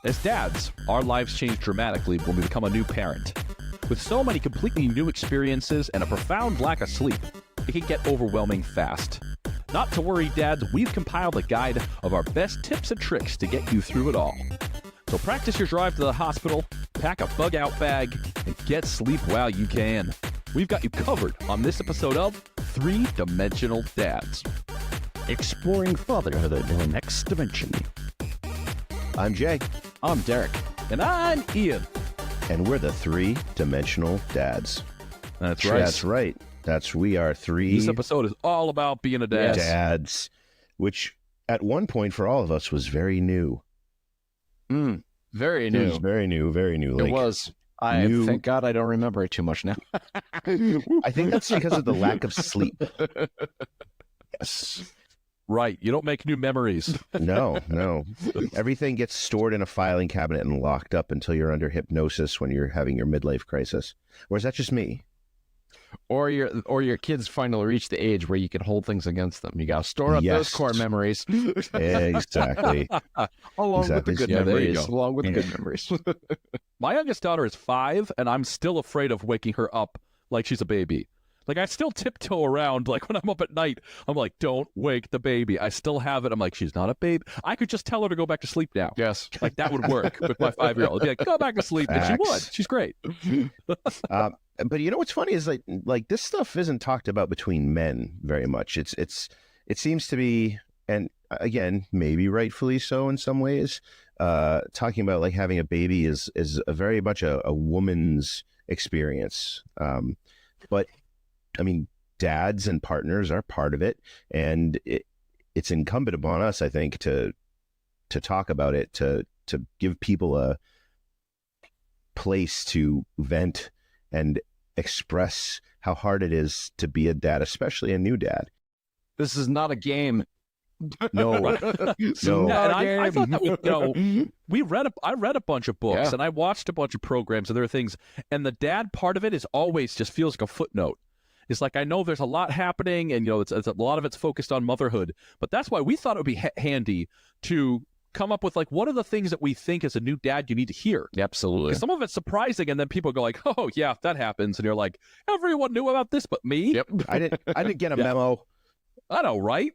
As dads, our lives change dramatically when we become a new parent. With so many completely new experiences and a profound lack of sleep, it can get overwhelming fast. Not to worry, dads, we've compiled a guide of our best tips and tricks to get you through it all. So practice your drive to the hospital, pack a bug-out bag, and get sleep while you can. We've got you covered on this episode of Three-Dimensional Dads. Exploring fatherhood in the next dimension. I'm Jay. I'm Derrick. And I'm Ian. And we're the Three-Dimensional Dads. That's right. That's right. We are three. This episode is all about being a dad. Dads, which at one point for all of us was very new. Very It new. was very new. It was. Thank God I don't remember it too much now. I think that's because of the lack of sleep. Yes. Right. You don't make new memories. No. Everything gets stored in a filing cabinet and locked up until you're under hypnosis when you're having your midlife crisis. Or is that just me? Or your kids finally reach the age where you can hold things against them. You got to store up those core memories. Exactly. Along with the good memories. Along with Yeah. good memories. My youngest daughter is 5, and I'm still afraid of waking her up like she's a baby. Like, I still tiptoe around, like, when I'm up at night, I'm like, don't wake the baby. I still have it. I'm like, she's not a baby. I could just tell her to go back to sleep now. Yes. Like, that would work with my 5-year-old. I'd be like, go back to sleep. And she would. Facts. She's great. But you know what's funny is like this stuff isn't talked about between men very much. It seems to be, and again, maybe rightfully so in some ways, talking about like having a baby is a very much a woman's experience. But I mean, dads and partners are part of it, and it's incumbent upon us, I think, to talk about it, to give people a place to vent and express how hard it is to be a dad, especially a new dad. This is not a game. No, No, no. and I thought that was, I read a bunch of books, Yeah. and I watched a bunch of programs, and there are things, and the dad part of it is always just feels like a footnote. It's like, I know there's a lot happening, and it's a lot of it's focused on motherhood, but that's why we thought it would be handy to come up with, like, what are the things that we think as a new dad you need to hear? Absolutely. 'Cause some of it's surprising, and then people go like, oh yeah, that happens, and you're like, everyone knew about this but me. Yep. I didn't get a Yeah. memo. I know, right?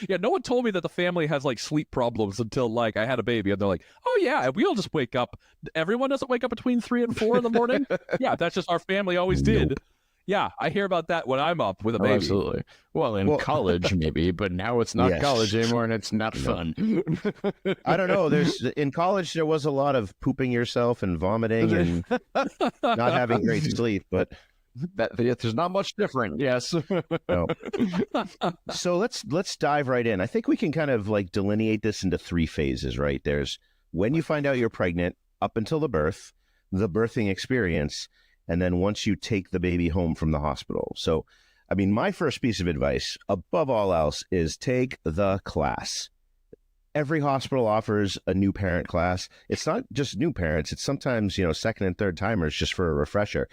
Yeah, no one told me that the family has like sleep problems until like I had a baby, and they're like, oh yeah, we all just wake up. Everyone doesn't wake up between 3 and 4 in the morning. Yeah, that's just our family always did. Nope. Yeah, I hear about that when I'm up with a Oh, baby. absolutely. Well, in college maybe, but now it's not Yes. college anymore, and it's not fun. I don't know. In college there was a lot of pooping yourself and vomiting and not having great sleep, but There's not much different. Yes. no. So let's dive right in. I think we can kind of like delineate this into 3 phases, right? There's when you find out you're pregnant, up until the birth, the birthing experience, and then once you take the baby home from the hospital. So, I mean, my first piece of advice, above all else, is take the class. Every hospital offers a new parent class. It's not just new parents. It's sometimes, second and third timers just for a refresher.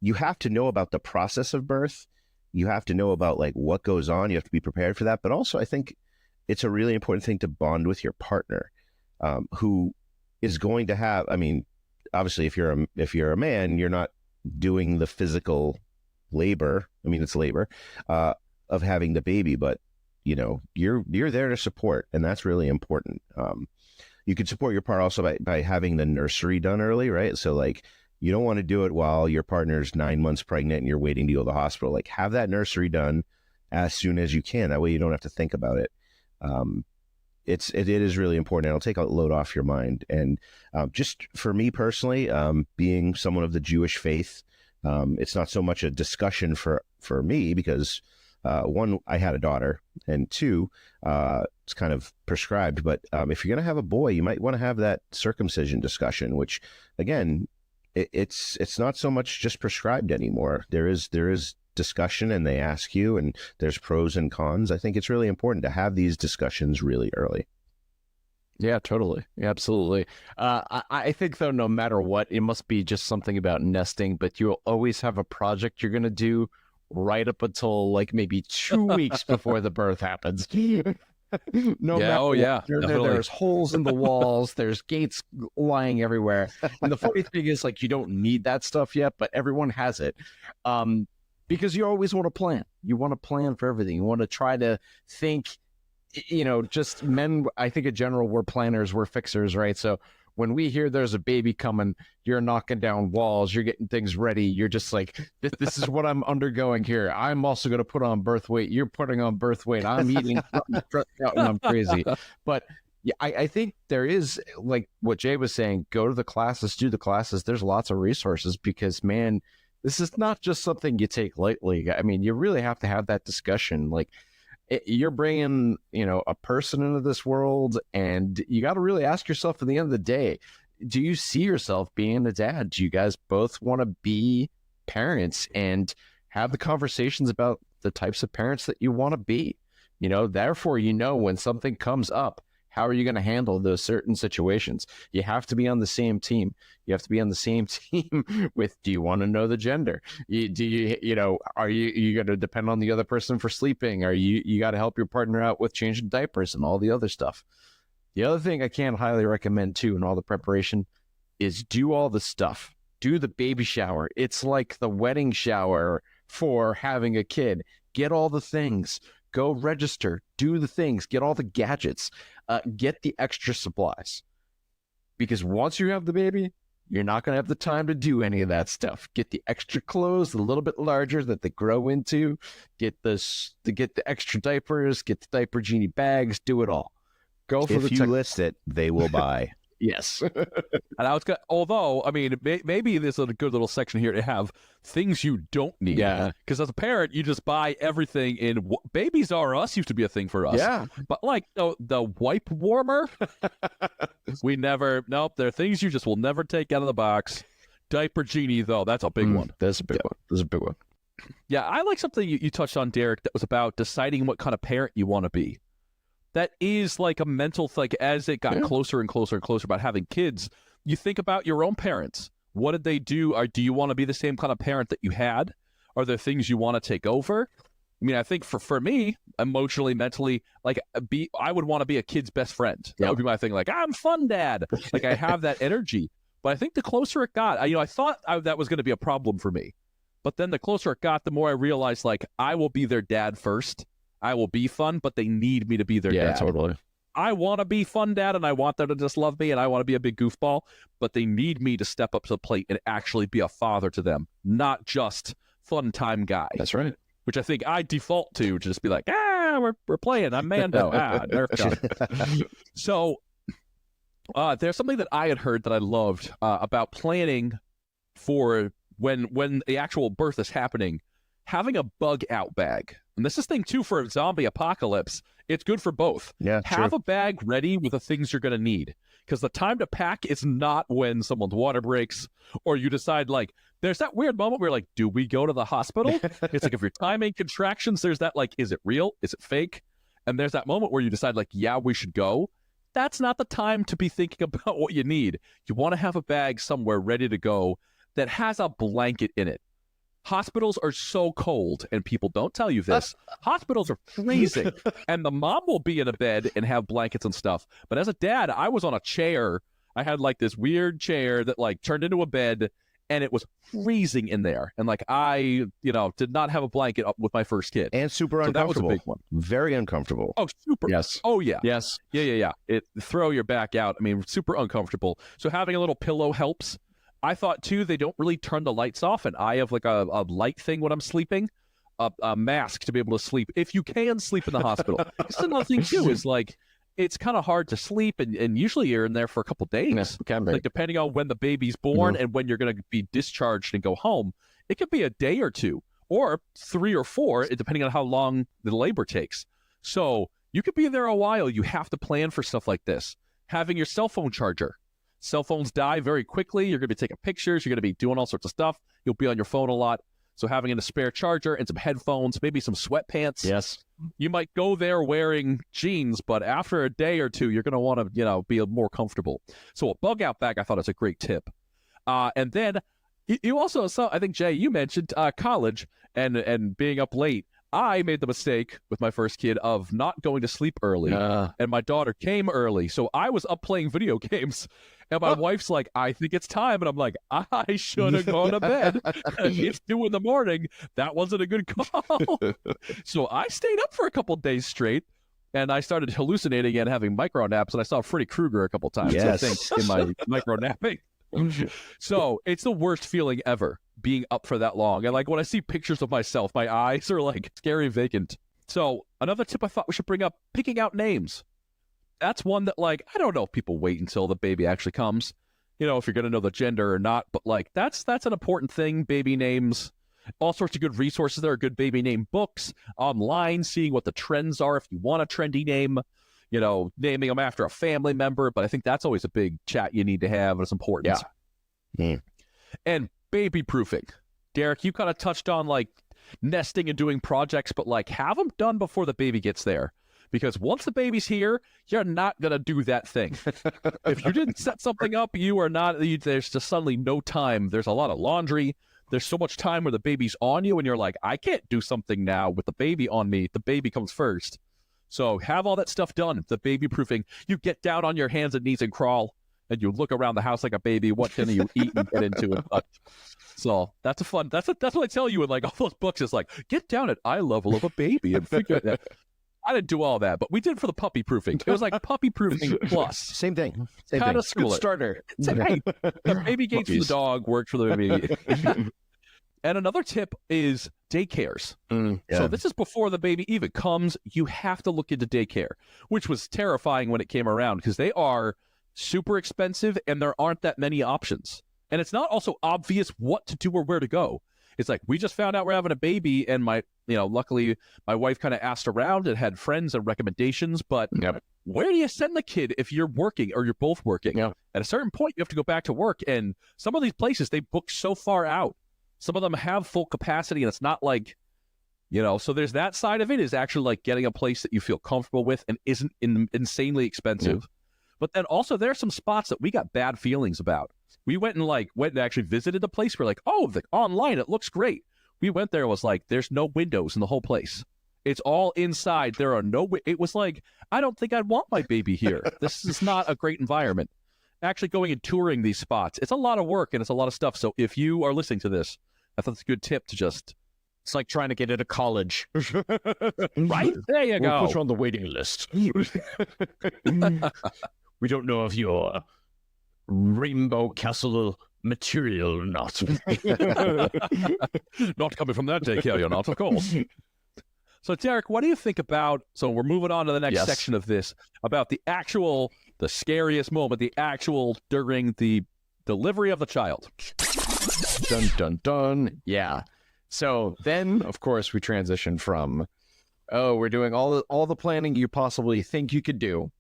You have to know about the process of birth. You have to know about like what goes on. You have to be prepared for that. But also, I think it's a really important thing to bond with your partner, who is going to have, I mean, obviously if you're a man, you're not doing the physical labor. I mean, it's labor, of having the baby, but you're there to support, and that's really important. You can support your part also by having the nursery done early, right? So like, you don't want to do it while your partner's 9 months pregnant and you're waiting to go to the hospital. Like, have that nursery done as soon as you can. That way you don't have to think about it. It is really important. It'll take a load off your mind. And just for me personally, being someone of the Jewish faith, it's not so much a discussion for me because one, I had a daughter, and two, it's kind of prescribed. But if you're going to have a boy, you might want to have that circumcision discussion, which again, it's not so much just prescribed anymore. There is discussion, and they ask you, and there's pros and cons. I think it's really important to have these discussions really early. Yeah, totally. Yeah, absolutely. I think, though, no matter what, it must be just something about nesting, but you'll always have a project you're going to do right up until like maybe 2 weeks before the birth happens. No Yeah, matter oh, what. yeah, definitely. There's holes in the walls. There's gates lying everywhere. And the funny thing is, like, you don't need that stuff yet, but everyone has it. Because you always want to plan. You want to plan for everything. You want to try to think, just men, I think in general, we're planners, we're fixers, right? So when we hear there's a baby coming, you're knocking down walls, you're getting things ready. You're just like, this is what I'm undergoing here. I'm also going to put on birth weight. You're putting on birth weight. I'm eating and I'm crazy. But yeah, I think there is, like what Jay was saying, go to the classes, do the classes. There's lots of resources because, man, this is not just something you take lightly. I mean, you really have to have that discussion. Like, you're bringing, a person into this world, and you got to really ask yourself at the end of the day, do you see yourself being a dad? Do you guys both want to be parents and have the conversations about the types of parents that you want to be? Therefore, when something comes up, how are you going to handle those certain situations? You have to be on the same team. You have to be on the same team with, do you want to know the gender? Are you going to depend on the other person for sleeping? Are you got to help your partner out with changing diapers and all the other stuff? The other thing I can't highly recommend too in all the preparation is do all the stuff. Do the baby shower. It's like the wedding shower for having a kid. Get all the things. Go register, do the things, get all the gadgets, get the extra supplies. Because once you have the baby, you're not going to have the time to do any of that stuff. Get the extra clothes, a little bit larger that they grow into. Get the extra diapers, get the diaper genie bags, do it all. Go for if you list it, they will buy. Yes. And I was going, although, I mean, maybe there's a good little section here to have things you don't need. Yeah. Because as a parent, you just buy everything in. Babies R Us used to be a thing for us. Yeah. But like the wipe warmer, nope, there are things you just will never take out of the box. Diaper genie, though, that's a big one. That's a big one. That's a big one. Yeah, I like something you touched on, Derrick, that was about deciding what kind of parent you want to be. That is like a mental thing. As it got closer and closer and closer about having kids, you think about your own parents. What did they do? Or do you want to be the same kind of parent that you had? Are there things you want to take over? I mean, I think for me, emotionally, mentally, like I would want to be a kid's best friend. That would be my thing. Like, I'm fun, dad. Like, I have that energy. But I think the closer it got, I thought that was going to be a problem for me. But then the closer it got, the more I realized, like, I will be their dad first. I will be fun, but they need me to be their dad. Yeah, totally. I want to be fun dad, and I want them to just love me, and I want to be a big goofball, but they need me to step up to the plate and actually be a father to them, not just fun time guy. That's right. Which I think I default to just be like, we're playing. I'm Mando. Nerf gun. So there's something that I had heard that I loved about planning for when the actual birth is happening, having a bug out bag. And this is thing too for a zombie apocalypse. It's good for both. Yeah, have a bag ready with the things you're going to need. Because the time to pack is not when someone's water breaks or you decide, like, there's that weird moment where you're like, do we go to the hospital? It's like if you're timing contractions, there's that, like, is it real? Is it fake? And there's that moment where you decide, like, yeah, we should go. That's not the time to be thinking about what you need. You want to have a bag somewhere ready to go that has a blanket in it. Hospitals are so cold, and people don't tell you this. Hospitals are freezing, and the mom will be in a bed and have blankets and stuff. But as a dad, I was on a chair. I had like this weird chair that like turned into a bed, and it was freezing in there. And like I, did not have a blanket up with my first kid. And super uncomfortable. That was a big one. Very uncomfortable. Oh, super. Yes. Oh, yeah. Yes. Yeah. It throw your back out. I mean, super uncomfortable. So having a little pillow helps. I thought, too, they don't really turn the lights off, and I have like a light thing when I'm sleeping, a mask to be able to sleep, if you can sleep in the hospital. This is another thing, too, is like, it's kind of hard to sleep, and usually you're in there for a couple days. Yes, it can be. Like, depending on when the baby's born and when you're going to be discharged and go home, it could be a day or two, or 3 or 4, depending on how long the labor takes. So you could be there a while. You have to plan for stuff like this. Having your cell phone charger. Cell phones die very quickly. You're going to be taking pictures. You're going to be doing all sorts of stuff. You'll be on your phone a lot. So having a spare charger and some headphones, maybe some sweatpants. Yes. You might go there wearing jeans, but after a day or two, you're going to want to, be more comfortable. So a bug out bag, I thought is a great tip. And then you also saw, I think, Jay, you mentioned college and being up late. I made the mistake with my first kid of not going to sleep early, and my daughter came early. So I was up playing video games, and my wife's like, I think it's time. And I'm like, I should have gone to bed. It's 2 a.m. That wasn't a good call. So I stayed up for a couple days straight, and I started hallucinating and having micro naps, and I saw Freddy Krueger a couple times, Yes. I think, in my micro napping. So it's the worst feeling ever, being up for that long. And like when I see pictures of myself, my eyes are like scary vacant. So another tip I thought we should bring up, picking out names. That's one that, like, I don't know if people wait until the baby actually comes, you know, if you're going to know the gender or not, but like that's an important thing. Baby names, all sorts of good resources. There are good baby name books online, seeing what the trends are. If you want a trendy name, you know, naming them after a family member, but I think that's always a big chat you need to have, and it's important. Yeah. And baby proofing. Derrick, you kind of touched on like nesting and doing projects, but like have them done before the baby gets there. Because once the baby's here, you're not going to do that thing. If you didn't set something up, you are not, there's just suddenly no time. There's a lot of laundry. There's so much time where the baby's on you and you're like, I can't do something now with the baby on me. The baby comes first. So have all that stuff done. The baby proofing. You get down on your hands and knees and crawl, and you look around the house like a baby. What can you eat and get into it? So that's a fun. That's what I tell you in like all those books. Is like get down at eye level of a baby and figure it out. I didn't do all that, but we did for the puppy proofing. It was like puppy proofing plus. Same thing. Kind of school Good it. starter. It's like, hey, the baby gates for the dog worked for the baby. And another tip is daycares. So this is before the baby even comes. You have to look into daycare, which was terrifying when it came around because they are super expensive and there aren't that many options. And it's not also obvious what to do or where to go. It's like, we just found out we're having a baby, and luckily my wife kind of asked around and had friends and recommendations, but where do you send the kid if you're working or you're both working? At a certain point, you have to go back to work, and some of these places, they book so far out. Some of them have full capacity, and it's not like, so there's that side of it, is actually like getting a place that you feel comfortable with and isn't insanely expensive. But then also there are some spots that we got bad feelings about. We went and actually visited the place. We're like, online, it looks great. We went there, it was like, there's no windows in the whole place. It's all inside. There are it was like, I don't think I'd want my baby here. This is not a great environment. Actually going and touring these spots, it's a lot of work and it's a lot of stuff. So if you are listening to this, I thought it's a good tip to just... It's like trying to get into college. Right? There you go. We'll put you on the waiting list. We don't know if you're Rainbow Castle material or not. Not coming from that daycare, you're not, of course. So, Derrick, what do you think about... So we're moving on to the next section of this, about the scariest moment, during the delivery of the child. Dun, dun, dun. Yeah. So then, of course, we transition from, we're doing all the planning you possibly think you could do,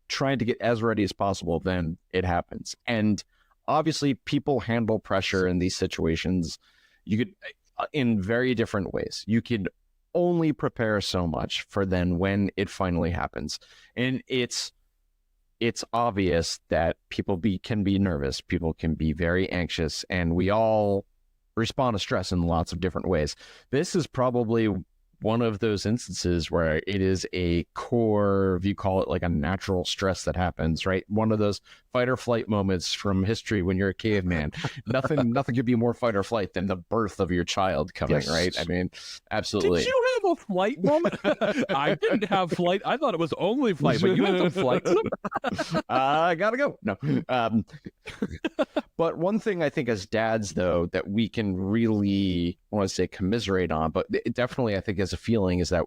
trying to get as ready as possible. Then it happens. And obviously, people handle pressure in these situations. You could, in very different ways. You could only prepare so much for then when it finally happens. And it's obvious that people can be nervous, people can be very anxious, and we all respond to stress in lots of different ways. This is probably one of those instances where it is a core, if you call it like a natural stress that happens, right? One of those fight or flight moments from history when you're a caveman. Nothing could be more fight or flight than the birth of your child coming, right? I mean, absolutely. Did you have a flight moment? I didn't have flight. I thought it was only flight, but you had some flight. I gotta go. No. But one thing I think as dads, though, that we can really, I want to say commiserate on, but definitely I think as a feeling is that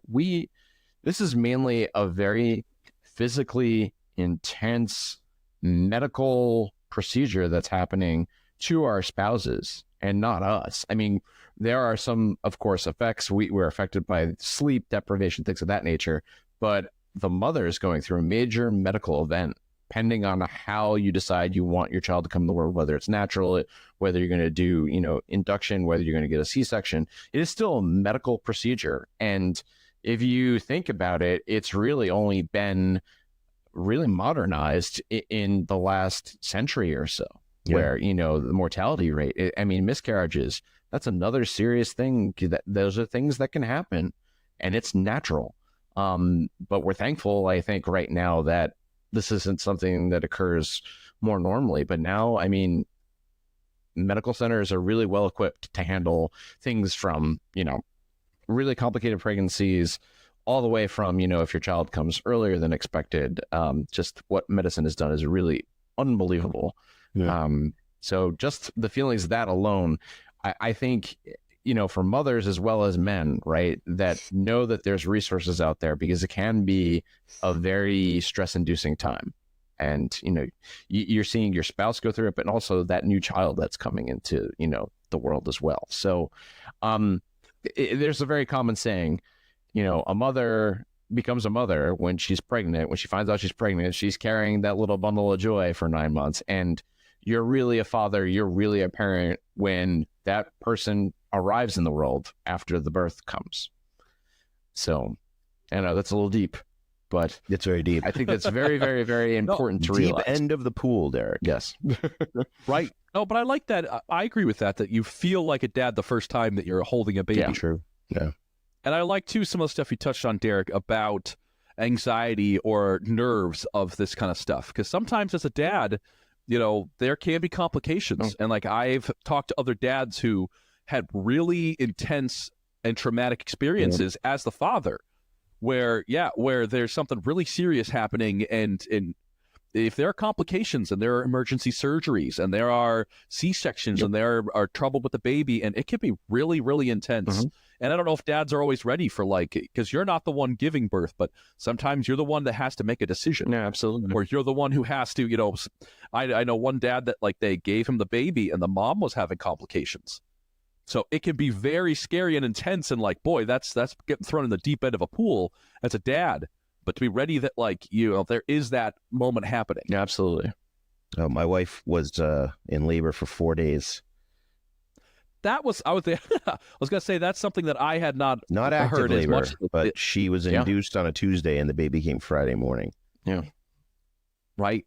this is mainly a very physically intense medical procedure that's happening to our spouses and not us. I mean, there are some, of course, effects. We're affected by sleep deprivation, things of that nature, but the mother is going through a major medical event, depending on how you decide you want your child to come to the world, whether it's natural, whether you're going to do, induction, whether you're going to get a C-section. It is still a medical procedure. And if you think about it, it's really only been really modernized in the last century or so, where, the mortality rate, miscarriages, that's another serious thing. Those are things that can happen. and it's natural. But we're thankful, I think, right now that this isn't something that occurs more normally. But now, I mean, medical centers are really well equipped to handle things from, really complicated pregnancies all the way from, if your child comes earlier than expected. Just what medicine has done is really unbelievable. Yeah. So just the feelings of that alone, I think, for mothers as well as men, right, that know that there's resources out there, because it can be a very stress-inducing time. And, you're seeing your spouse go through it, but also that new child that's coming into, the world as well. So there's a very common saying, a mother becomes a mother when she's pregnant. When she finds out she's pregnant, she's carrying that little bundle of joy for 9 months. And you're really a father, you're really a parent when that person arrives in the world after the birth comes. So, I know that's a little deep, but it's very deep. I think that's very, very, very important to realize. Deep end of the pool, Derrick. Yes. Right. No, but I like that. I agree with that you feel like a dad the first time that you're holding a baby. Yeah. True. Yeah. And I like, too, some of the stuff you touched on, Derrick, about anxiety or nerves of this kind of stuff. Because sometimes as a dad, there can be complications. And like I've talked to other dads who had really intense and traumatic experiences as the father, where there's something really serious happening, and if there are complications and there are emergency surgeries and there are C-sections and there are trouble with the baby, and it can be really, really intense. And I don't know if dads are always ready for, because you're not the one giving birth, but sometimes you're the one that has to make a decision. Yeah, absolutely. Or you're the one who has to, I know one dad that they gave him the baby and the mom was having complications. So it can be very scary and intense, and boy, that's getting thrown in the deep end of a pool as a dad. But to be ready that there is that moment happening. Yeah, absolutely. My wife was in labor for 4 days. I was going to say that's something that I had not active heard labor, as much. but she was induced on a Tuesday and the baby came Friday morning. Yeah. Right.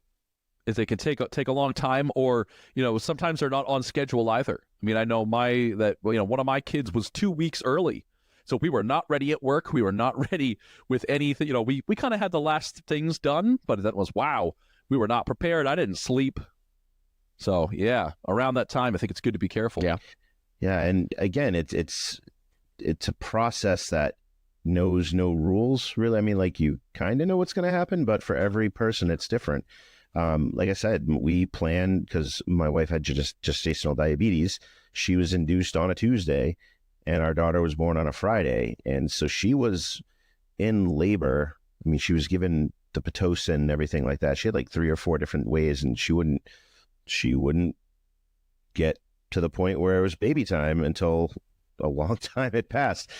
If they can take a long time, or sometimes they're not on schedule either. I mean, I know one of my kids was 2 weeks early, so we were not ready at work. We were not ready with anything. We kind of had the last things done, but that was we were not prepared. I didn't sleep. So yeah, around that time, I think it's good to be careful. Yeah, and again, it's a process that knows no rules, really. I mean, you kind of know what's going to happen, but for every person, it's different. Like I said, we planned, because my wife had gestational diabetes. She was induced on a Tuesday and our daughter was born on a Friday. And so she was in labor. I mean, she was given the Pitocin and everything like that. She had 3 or 4 different ways, and she wouldn't get to the point where it was baby time until a long time had passed.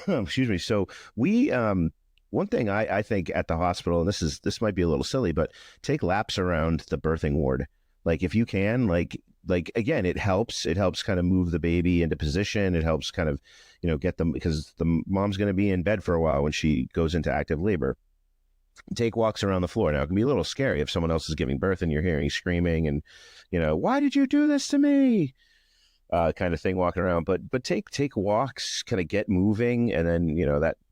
Excuse me. So we, one thing I think at the hospital, and this might be a little silly, but take laps around the birthing ward. If you can, again, it helps kind of move the baby into position. It helps kind of, get them, because the mom's going to be in bed for a while when she goes into active labor. Take walks around the floor. Now, it can be a little scary if someone else is giving birth and you're hearing screaming and, why did you do this to me? Kind of thing, walking around, but take walks, kind of get moving, and then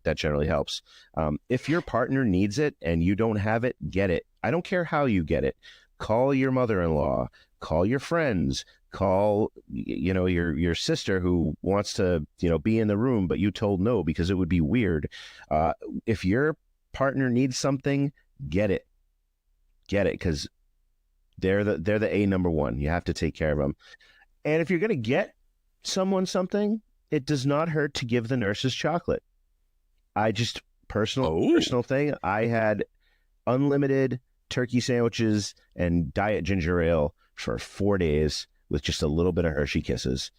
that generally helps. If your partner needs it and you don't have it, get it. I don't care how you get it. Call your mother-in-law, call your friends, call your sister who wants to be in the room, but you told no because it would be weird. If your partner needs something, get it, because they're the A number one. You have to take care of them. And if you're going to get someone something, it does not hurt to give the nurses chocolate. Personal thing. I had unlimited turkey sandwiches and diet ginger ale for 4 days with just a little bit of Hershey Kisses.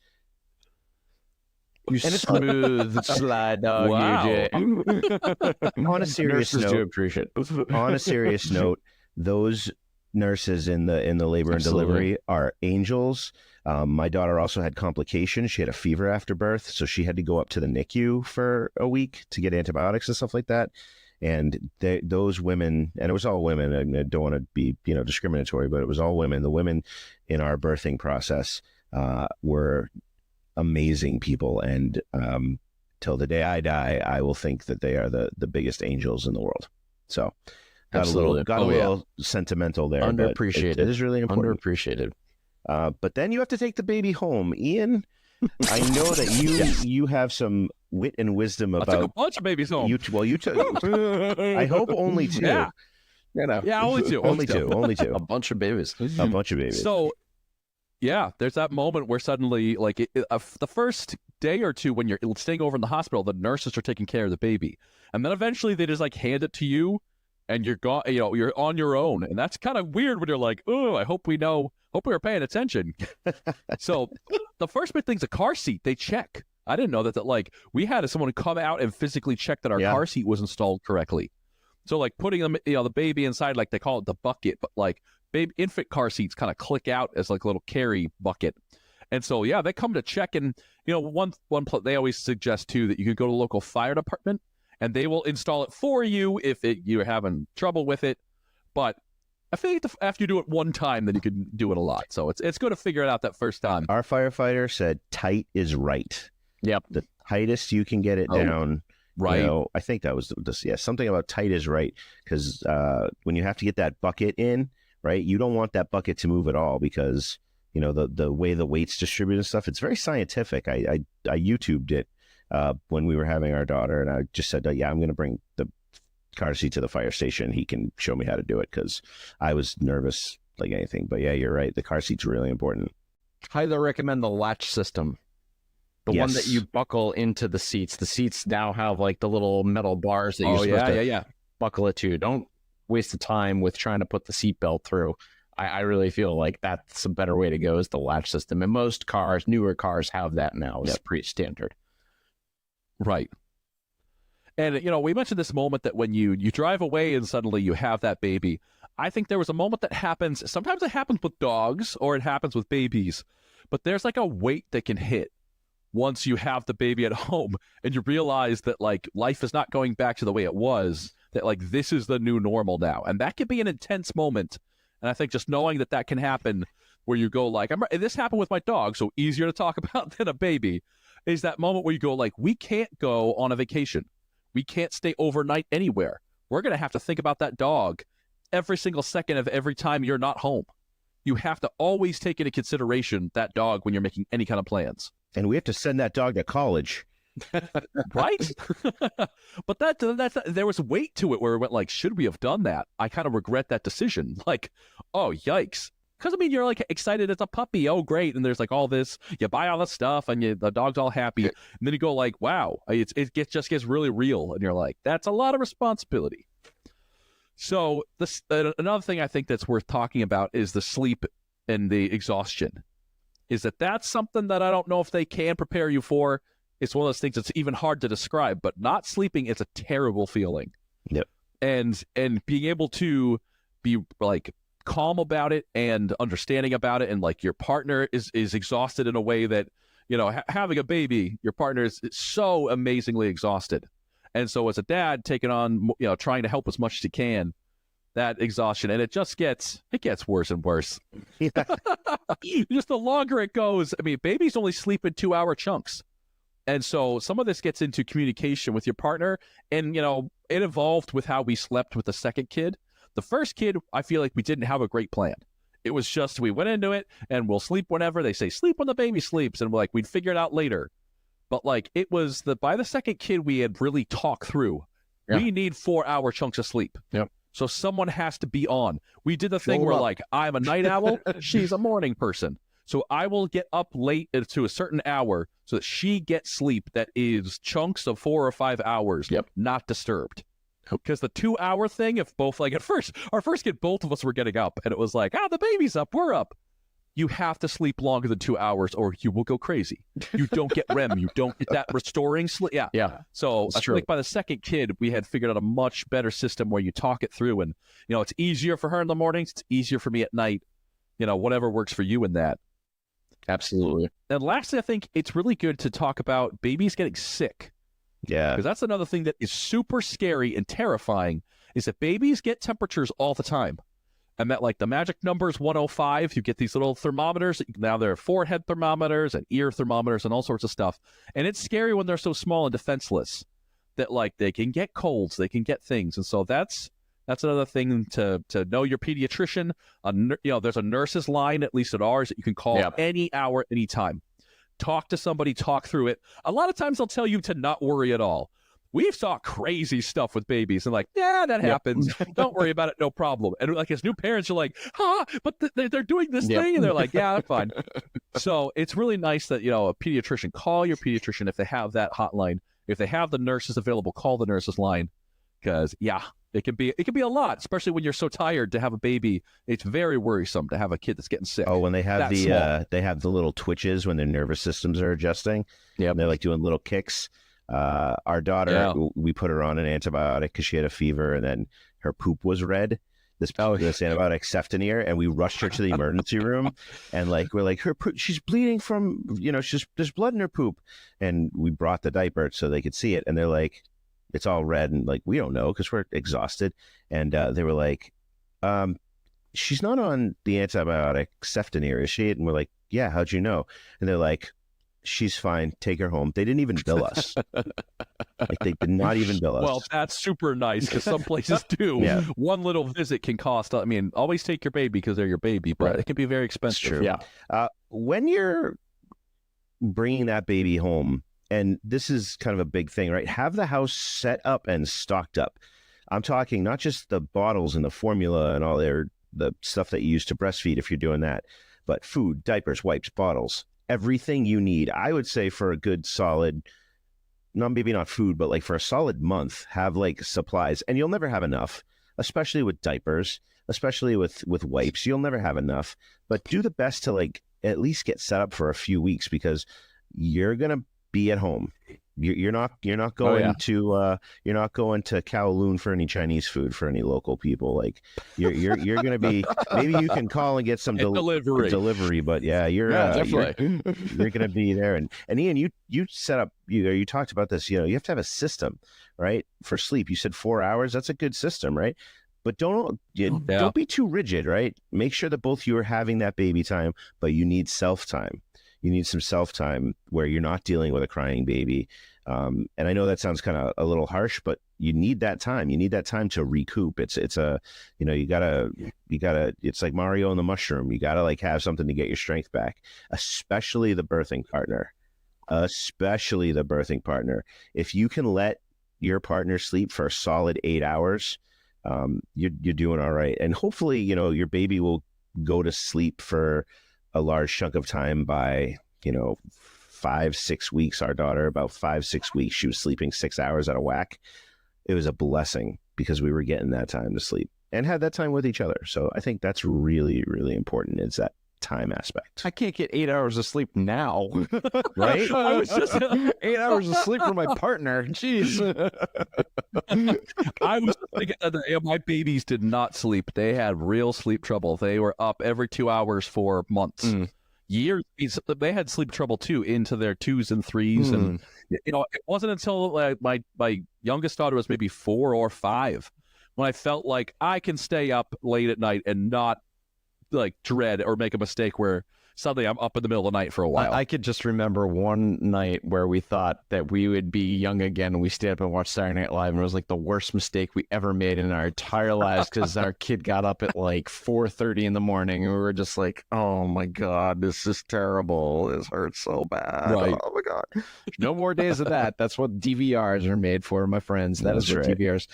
You smooth slide dog. Wow. On a serious Nurses note, do appreciate it. on a serious note, those nurses in the labor and delivery are angels. My daughter also had complications. She had a fever after birth, so she had to go up to the NICU for a week to get antibiotics and stuff like that. And those women, and it was all women, I don't want to be discriminatory, but it was all women. The women in our birthing process were amazing people, and till the day I die, I will think that they are the biggest angels in the world. So got Absolutely. a little sentimental there. but Underappreciated. It is really important. Underappreciated. But then you have to take the baby home. Ian, I know that you have some wit and wisdom about. I took a bunch of babies home. You took. I hope only 2. Yeah. Yeah, only 2. Only 2. Only 2. A bunch of babies. A bunch of babies. So, yeah, there's that moment where suddenly, like, the first day or two when you're staying over in the hospital, the nurses are taking care of the baby, and then eventually they just like hand it to you, and you're gone. You're on your own, and that's kind of weird when you're like, oh, I hope we were paying attention. So, the first big thing's a car seat. They check. I didn't know that like we had someone come out and physically check that our car seat was installed correctly. So like putting them, the baby inside, like they call it the bucket, but like infant car seats kind of click out as like a little carry bucket. And so, yeah, they come to check. And, one they always suggest too that you could go to the local fire department and they will install it for you if you're having trouble with it. But I think after you do it one time, then you can do it a lot. So it's good to figure it out that first time. Our firefighter said tight is right. Yep. The tightest you can get it down. Right. I think that was something about tight is right. Because when you have to get that bucket in, right, you don't want that bucket to move at all because, the way the weight's distributed and stuff, it's very scientific. I YouTubed it when we were having our daughter, and I just said, I'm going to bring the car seat to the fire station. He can show me how to do it because I was nervous like anything. But yeah, you're right. The car seat's really important. Highly recommend the latch system. The one that you buckle into the seats. The seats now have like the little metal bars that you're supposed to buckle it to. Don't waste the time with trying to put the seatbelt through. I really feel like that's a better way to go is the latch system. And most cars, newer cars, have that now. It's pretty standard. Right. And, we mentioned this moment that when you drive away and suddenly you have that baby. I think there was a moment that happens. Sometimes it happens with dogs or it happens with babies. But there's like a weight that can hit once you have the baby at home and you realize that like life is not going back to the way it was, that like this is the new normal now. And that can be an intense moment. And I think just knowing that can happen where you go like, this happened with my dog, so easier to talk about than a baby, is that moment where you go like, we can't go on a vacation. We can't stay overnight anywhere. We're going to have to think about that dog every single second of every time you're not home. You have to always take into consideration that dog when you're making any kind of plans. And we have to send that dog to college. Right? But that's there was weight to it where it went like, should we have done that? I kind of regret that decision. Like, oh, yikes. Because, you're like excited as a puppy. Oh, great. And there's like all this, you buy all this stuff and the dog's all happy. And then you go like, wow, it just gets really real. And you're like, that's a lot of responsibility. So another thing I think that's worth talking about is the sleep and the exhaustion. Is that's something that I don't know if they can prepare you for. It's one of those things that's even hard to describe, but not sleeping is a terrible feeling. Yep. And being able to be like calm about it and understanding about it, and like your partner is exhausted in a way that, having a baby, your partner is so amazingly exhausted. And so as a dad taking on, trying to help as much as you can, that exhaustion, and it gets worse and worse. Yeah. Just the longer it goes, babies only sleep in 2-hour chunks. And so some of this gets into communication with your partner. And, it evolved with how we slept with the second kid. The first kid, I feel like we didn't have a great plan. It was just, we went into it and we'll sleep whenever. They say, sleep when the baby sleeps. And we'd figure it out later. But it was by the second kid, we had really talked through. Yeah. We need 4-hour chunks of sleep. Yep. So someone has to be on. We did the thing where I'm a night owl. She's a morning person. So I will get up late to a certain hour so that she gets sleep that is chunks of 4 or 5 hours, not disturbed. Because the 2-hour thing, if both, at first, our first kid, both of us were getting up, and it was like, the baby's up, we're up. You have to sleep longer than 2 hours or you will go crazy. You don't get REM. You don't get that restoring sleep. Yeah. Yeah. So I feel like by the second kid, we had figured out a much better system where you talk it through, and, it's easier for her in the mornings. It's easier for me at night, whatever works for you in that. Absolutely. And lastly, I think it's really good to talk about babies getting sick. Yeah. Because that's another thing that is super scary and terrifying, is that babies get temperatures all the time. And that, like, the magic number is 105. You get these little thermometers. Now they're forehead thermometers and ear thermometers and all sorts of stuff. And it's scary when they're so small and defenseless that, like, they can get colds, they can get things. And so that's another thing to know your pediatrician. There's a nurse's line, at least at ours, that you can call any hour, anytime. Talk to somebody, talk through it. A lot of times they'll tell you to not worry at all. We've saw crazy stuff with babies and, like, yeah, that happens. Don't worry about it. No problem. And, like, as new parents, you're like, but they're doing this thing. And they're like, yeah, that's fine. So it's really nice that, a pediatrician, call your pediatrician if they have that hotline. If they have the nurses available, call the nurses line. Because, it can be a lot, especially when you're so tired to have a baby. It's very worrisome to have a kid that's getting sick. Oh, when they have they have the little twitches when their nervous systems are adjusting. Yeah, they're like doing little kicks. Our daughter, we put her on an antibiotic because she had a fever, and then her poop was red. This antibiotic Ceftonir, and we rushed her to the emergency room, and we're like, her poop, she's bleeding from, there's blood in her poop, and we brought the diaper so they could see it, and they're like, it's all red, and like, we don't know because we're exhausted, and they were like, she's not on the antibiotic Ceftonir, is she? And we're like, yeah, how'd you know? And they're like, she's fine, take her home. They didn't even bill us. They did not even bill us. Well, that's super nice because some places do. Yeah. One little visit can cost, always take your baby because they're your baby, but it can be very expensive. True. Yeah. When you're bringing that baby home, and this is kind of a big thing, right? Have the house set up and stocked up. I'm talking not just the bottles and the formula and all the stuff that you use to breastfeed if you're doing that, but food, diapers, wipes, bottles, everything you need. I would say for a good solid, maybe not food, but like for a solid month, have like supplies. And you'll never have enough, especially with diapers, especially with wipes. You'll never have enough, but do the best to like at least get set up for a few weeks because you're going to be at home. You're not going to Kowloon for any Chinese food for any local people. Like you're going to be, maybe you can call and get some delivery, but you're going to be there. And Ian, you set up, you talked about this, you have to have a system, right? For sleep. You said 4 hours. That's a good system, right? But don't be too rigid, right? Make sure that both you are having that baby time, but you need self-time. You need some self-time where you're not dealing with a crying baby. And I know that sounds kind of a little harsh, but you need that time. You need that time to recoup. It's you gotta, it's like Mario and the mushroom. You gotta like have something to get your strength back, especially the birthing partner. If you can let your partner sleep for a solid 8 hours, you're doing all right. And hopefully, your baby will go to sleep for a large chunk of time by, 5-6 weeks. Our daughter, about 5-6 weeks, she was sleeping 6 hours at a whack. It was a blessing because we were getting that time to sleep and had that time with each other. So I think that's really, really important, is that time aspect. I can't get 8 hours of sleep now. Right? I was just 8 hours of sleep for my partner. Jeez. I was thinking that my babies did not sleep. They had real sleep trouble. They were up every 2 hours for months. Years. They had sleep trouble too into their 2s and 3s. And it wasn't until my youngest daughter was maybe 4 or 5 when I felt like I can stay up late at night and not like dread or make a mistake where suddenly I'm up in the middle of the night for a while. I could just remember one night where we thought that we would be young again, and we stayed up and watched Saturday Night Live, and it was like the worst mistake we ever made in our entire lives because our kid got up at like 4:30 in the morning, and we were just like, oh my God, this is terrible. This hurts so bad. Right. Oh my God. No more days of that. That's what DVRs are made for, my friends. That's what DVRs.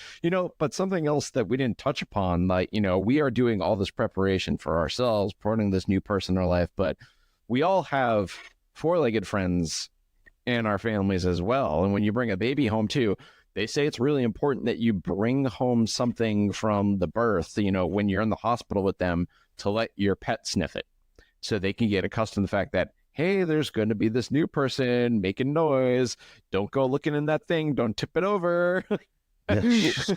But something else that we didn't touch upon, like, we are doing all this preparation for ourselves, supporting this new person in our life, but we all have four-legged friends in our families as well. And when you bring a baby home too, they say it's really important that you bring home something from the birth, when you're in the hospital with them, to let your pet sniff it so they can get accustomed to the fact that, hey, there's going to be this new person making noise. Don't go looking in that thing. Don't tip it over. Because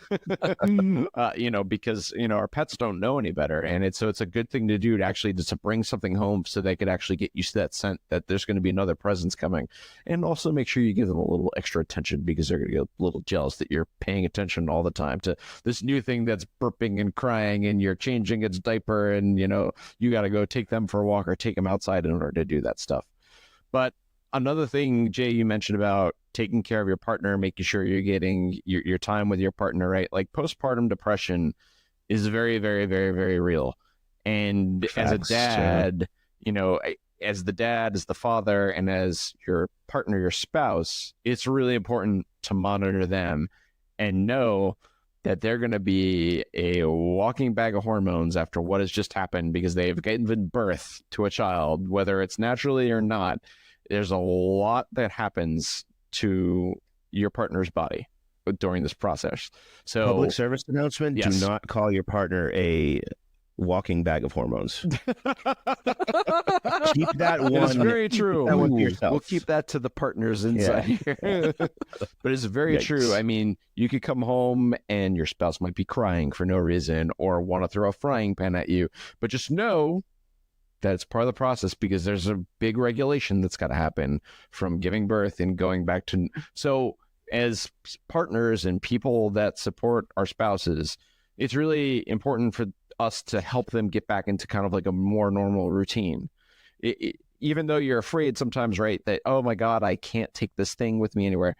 our pets don't know any better, and it's a good thing to do to actually just to bring something home so they could actually get used to that scent that there's going to be another presence coming, and also make sure you give them a little extra attention because they're going to get a little jealous that you're paying attention all the time to this new thing that's burping and crying, and you're changing its diaper, and you got to go take them for a walk or take them outside in order to do that stuff. But another thing, Jay, you mentioned about taking care of your partner, making sure you're getting your time with your partner, right? Like postpartum depression is very, very, very, very real. And as a dad, as the dad, as the father, and as your partner, your spouse, it's really important to monitor them and know that they're going to be a walking bag of hormones after what has just happened because they've given birth to a child, whether it's naturally or not. There's a lot that happens to your partner's body during this process. So, public service announcement: yes. Do not call your partner a walking bag of hormones. Keep that one. It's very true. That one to yourself. We'll keep that to the partners inside here. But it's very true. I mean, you could come home and your spouse might be crying for no reason or want to throw a frying pan at you, but just know that it's part of the process because there's a big regulation that's got to happen from giving birth and going back to. So as partners and people that support our spouses, it's really important for us to help them get back into kind of like a more normal routine. Even though you're afraid sometimes, right, that, oh my God, I can't take this thing with me anywhere.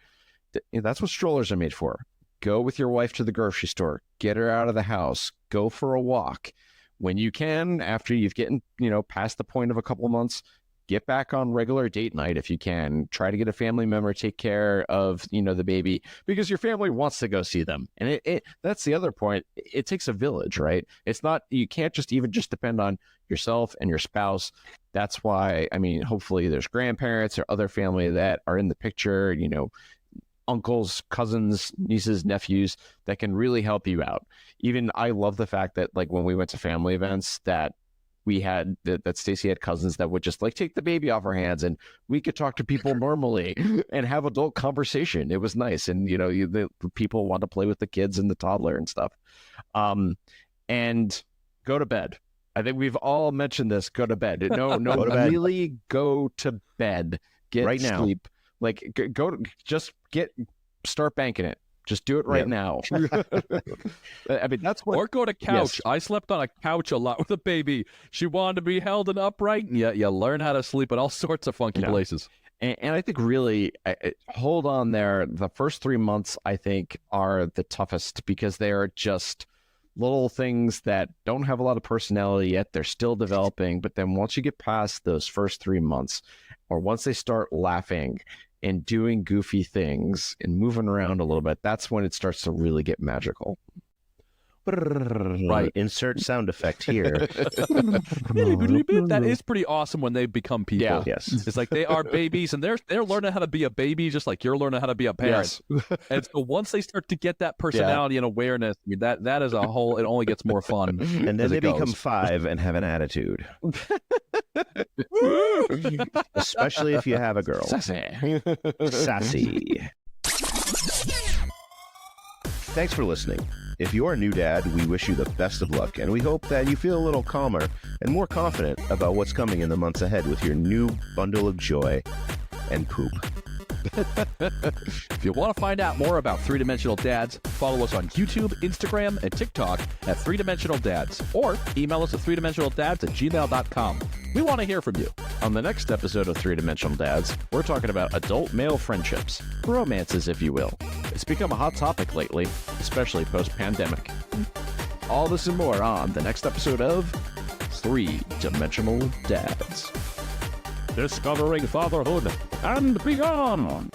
That's what strollers are made for. Go with your wife to the grocery store, get her out of the house, go for a walk. When you can, after you've gotten, past the point of a couple of months, get back on regular date night if you can. Try to get a family member, take care of, the baby, because your family wants to go see them. And that's the other point. It takes a village, right? It's not, you can't just depend on yourself and your spouse. That's why, hopefully there's grandparents or other family that are in the picture, uncles, cousins, nieces, nephews that can really help you out. Even I love the fact that like when we went to family events that we had that Stacy had cousins that would just like take the baby off her hands and we could talk to people normally and have adult conversation. It was nice. And, the people want to play with the kids and the toddler and stuff. And go to bed. I think we've all mentioned this. Go to bed. No, Go to bed. Really go to bed. Get right now. Sleep. Like start banking it. Just do it right now. That's what. Or go to couch. Yes. I slept on a couch a lot with a baby. She wanted to be held and upright. And you learn how to sleep in all sorts of funky places. And I think really, hold on there. The first 3 months, I think, are the toughest because they are just little things that don't have a lot of personality yet. They're still developing. But then once you get past those first 3 months, or once they start laughing and doing goofy things and moving around a little bit, that's when it starts to really get magical. Right. Insert sound effect here. That is pretty awesome when they become people. Yeah. Yes. It's like they are babies and they're learning how to be a baby just like you're learning how to be a parent. Yes. And so once they start to get that personality and awareness, that is a whole, it only gets more fun. And then they become 5 and have an attitude. Especially if you have a girl. Sassy. Thanks for listening. If you're a new dad, we wish you the best of luck, and we hope that you feel a little calmer and more confident about what's coming in the months ahead with your new bundle of joy and poop. If you want to find out more about 3-Dimensional Dads, follow us on YouTube, Instagram, and TikTok at 3-Dimensional Dads, or email us at 3dimensionaldads@gmail.com. We want to hear from you. On the next episode of 3-Dimensional Dads, we're talking about adult male friendships, romances, if you will. It's become a hot topic lately, especially post-pandemic. All this and more on the next episode of 3-Dimensional Dads. Discovering fatherhood and beyond.